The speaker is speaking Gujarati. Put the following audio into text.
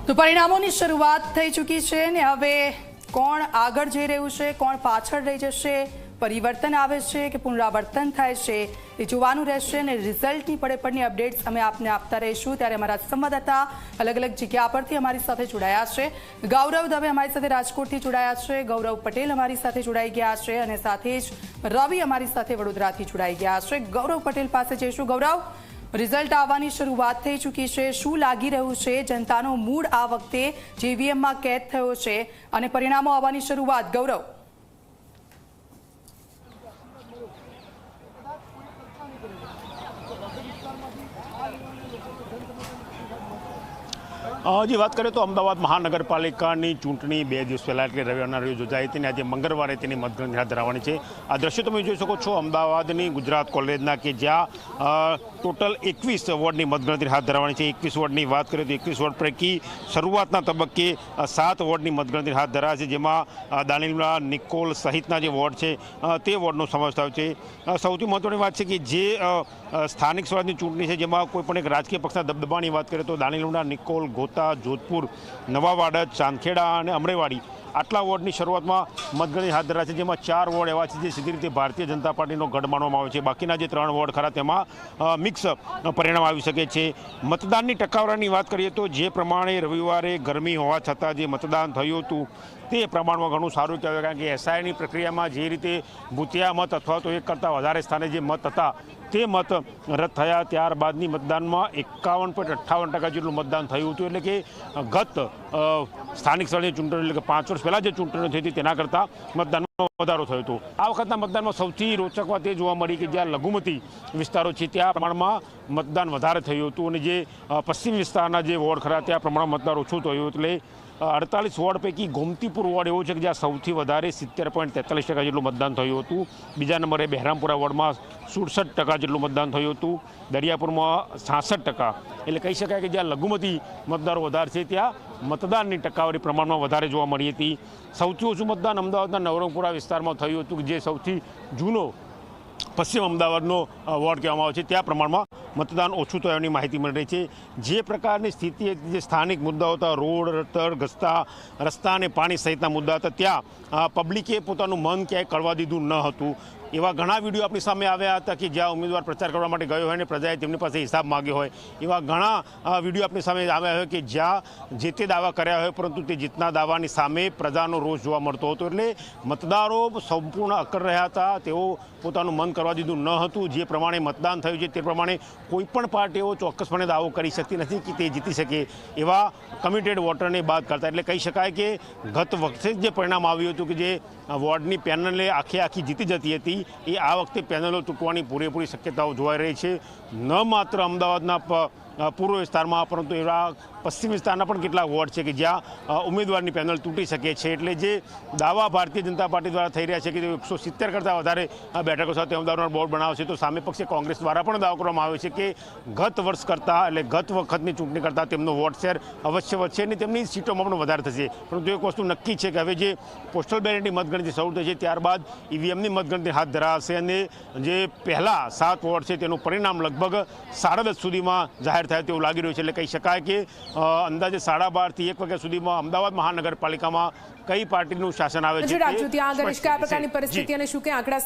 તો પરિણામોની શરૂઆત થઈ ચૂકી છે ને હવે કોણ આગળ જઈ રહ્યું છે, કોણ પાછળ રહી જશે, પરિવર્તન આવે છે કે પુનરાવર્તન થાય છે એ જોવાનું રહેશે અને રિઝલ્ટની પડેપડની અપડેટ્સ અમે આપને આપતા રહીશું। ત્યારે અમારા સંવાદદાતા અલગ અલગ જગ્યા પરથી અમારી સાથે જોડાયા છે। ગૌરવ દવે અમારી સાથે રાજકોટથી જોડાયા છે, ગૌરવ પટેલ અમારી સાથે જોડાઈ ગયા છે અને સાથે જ રવિ અમારી સાથે વડોદરાથી જોડાઈ ગયા છે। ગૌરવ પટેલ પાસે જઈશું। ગૌરવ, રિઝલ્ટ આવવાની શરૂઆત થઈ ચૂકી છે, શું લાગી રહ્યું છે? જનતાનો મૂડ આ વખતે જેવીએમમાં કેદ થયો છે અને પરિણામો આવવાની શરૂઆત। ગૌરવ, जी बात करें तो अमदावाद महानगरपालिकाની ચૂંટણી 2 દિવસ પહેલાં એટલે રવિવારના રોજ યોજાઈ હતી અને આજે મંગળવારે તેની મતગણતરી હાથ ધરવાની છે। આ દ્રશ્યો તમે જોઈ શકો છો અમદાવાદની ગુજરાત કોલેજના કે જ્યાં ટોટલ 21 વોર્ડની મતગણતરી હાથ ધરવાની છે। 21 વોર્ડની વાત કરીએ તો 21 વોર્ડ પૈકી શરૂઆતના તબક્કે 7 વોર્ડની મતગણતરી હાથ ધરાશે, જેમાં દાનિલા, નિકોલ સહિતના જે વોર્ડ છે તે વોર્ડનો સમાવેશ થયો છે। સૌથી મહત્વની વાત છે કે જે સ્થાનિક સ્વરાજની ચૂંટણી છે જેમાં કોઈપણ એક રાજકીય પક્ષના દબદબાની વાત કરીએ તો દાનિલા, નિકોલ, ગોતા, જોધપુર, નવાવાડજ, ચાંદખેડા અને અમરેવાડી આટલા વોર્ડની શરૂઆતમાં મતગણતરી હાથ ધરાશે, જેમાં 4 વોર્ડ એવા છે જે સીધી રીતે ભારતીય જનતા પાર્ટીનો ગઢ માનવામાં આવે છે। બાકીના જે 3 વોર્ડ ખરા તેમાં મિક્સ પરિણામ આવી શકે છે। મતદાનની ટકાવારીની વાત કરીએ તો જે પ્રમાણે રવિવારે ગરમી હોવા છતાં જે મતદાન થયું હતું તે પ્રમાણમાં ઘણું સારું કહેવાય, કારણ કે એસઆઈની પ્રક્રિયામાં જે રીતે ભૂતિયા મત અથવા તો એક કરતાં વધારે સ્થાને જે મત હતા તે મત રદ થયા ત્યારબાદની મતદાનમાં 51.58% જેટલું મતદાન થયું હતું, એટલે કે ગત સ્થાનિક સ્તરની ચૂંટણી એટલે કે 5 વર્ષ પહેલાં જે ચૂંટણીઓ થઈ હતી તેના કરતાં મતદાનમાં વધારો થયો હતો। આ વખતના મતદાનમાં સૌથી રોચક વાત એ જોવા મળી કે જ્યાં લઘુમતી વિસ્તારો છે ત્યાં પ્રમાણમાં મતદાન વધારે થયું હતું અને જે પશ્ચિમ વિસ્તારના જે વોર્ડ ખરા ત્યાં પ્રમાણમાં મતદાન ઓછું થયું, એટલે 48 વોર્ડ પૈકી ગોમતીપુર વોર્ડ એવો છે કે જ્યાં સૌથી વધારે 70.43% જેટલું મતદાન થયું હતું। બીજા નંબરે બહેરામપુરા વોર્ડમાં 67% જેટલું મતદાન થયું હતું, દરિયાપુરમાં 66%, એટલે કહી શકાય કે જ્યાં લઘુમતી મતદારો વધારે છે ત્યાં મતદાનની ટકાવારી પ્રમાણમાં વધારે જોવા મળી હતી। સૌથી ઓછું મતદાન અમદાવાદના નવરંગપુરા વિસ્તારમાં થયું હતું, જે સૌથી જૂનો પશ્ચિમ અમદાવાદનો વોર્ડ કહેવામાં આવે છે, ત્યાં પ્રમાણમાં મતદાન ઓછું થયાની માહિતી મળી રહી છે। જે પ્રકારની સ્થિતિ હતી, જે સ્થાનિક મુદ્દાઓ હતા, રોડ, રસ્તા, રસ્તા અને પાણી સહિતના મુદ્દા હતા, ત્યાં પબ્લિકે પોતાનું મન ક્યાંય કળવા દીધું ન હતું। એવા ઘણા વિડીયો આપણી સામે આવ્યા હતા કે જ્યાં ઉમેદવાર પ્રચાર કરવા માટે ગયો હોય અને પ્રજાએ તેમની પાસે હિસાબ માગ્યો હોય, એવા ઘણા વિડીયો આપણી સામે આવ્યા હોય કે જ્યાં જે તે દાવા કર્યા હોય પરંતુ તે જીતના દાવાની સામે પ્રજાનો રોષ જોવા મળતો હતો। એટલે મતદારો સંપૂર્ણ અકર રહ્યા હતા, તેઓ પોતાનું મન કરવા દીધું ન હતું। જે પ્રમાણે મતદાન થયું છે તે પ્રમાણે કોઈપણ પાર્ટીઓ ચોક્કસપણે દાવો કરી શકતી નથી કે તે જીતી શકે એવા કમિટેડ વોટરને બાદ કરતા, એટલે કહી શકાય કે ગત વખતે જે પરિણામ આવ્યું હતું કે જે વોર્ડની પેનલે આખી જીતી જતી હતી એ આ વખતે પેનલો તૂટવાની પૂરેપૂરી શક્યતાઓ જોવાઈ રહી છે। ન માત્ર અમદાવાદના પૂર્વ વિસ્તારમાં પરંતુ એવા પશ્ચિમ વિસ્તારના પણ કેટલાક વોર્ડ છે કે જ્યાં ઉમેદવારની પેનલ તૂટી શકે છે। એટલે જે દાવા ભારતીય જનતા પાર્ટી દ્વારા થઈ રહ્યા છે કે 170 કરતાં વધારે બેઠકો સાથે ઉમેદવારોનો બોર્ડ બનાવશે, તો સામે પક્ષે કોંગ્રેસ દ્વારા પણ દાવો કરવામાં આવે છે કે ગત વર્ષ કરતાં એટલે ગત વખતની ચૂંટણી કરતાં તેમનો વોટ શેર અવશ્ય વધશે અને તેમની સીટોમાં પણ વધારે થશે। પરંતુ એક વસ્તુ નક્કી છે કે હવે જે પોસ્ટલ બેલેટની મતગણતરી શરૂ થઈ છે ત્યારબાદ ઈવીએમની મતગણતરી હાથ ધરાશે અને જે પહેલાં 7 વોર્ડ છે તેનું પરિણામ લગભગ 10:30 સુધીમાં જાહેર થાય તેવું લાગી રહ્યું છે। એટલે કહી શકાય કે અંદાજે 12:30 થી 1 વાગ્યા સુધીમાં અમદાવાદ મહાનગરપાલિકામાં કઈ પાર્ટીનું શાસન આવે છે। રાજુ, ત્યાં આગળ કયા પ્રકારની પરિસ્થિતિ અને શું કે આંકડા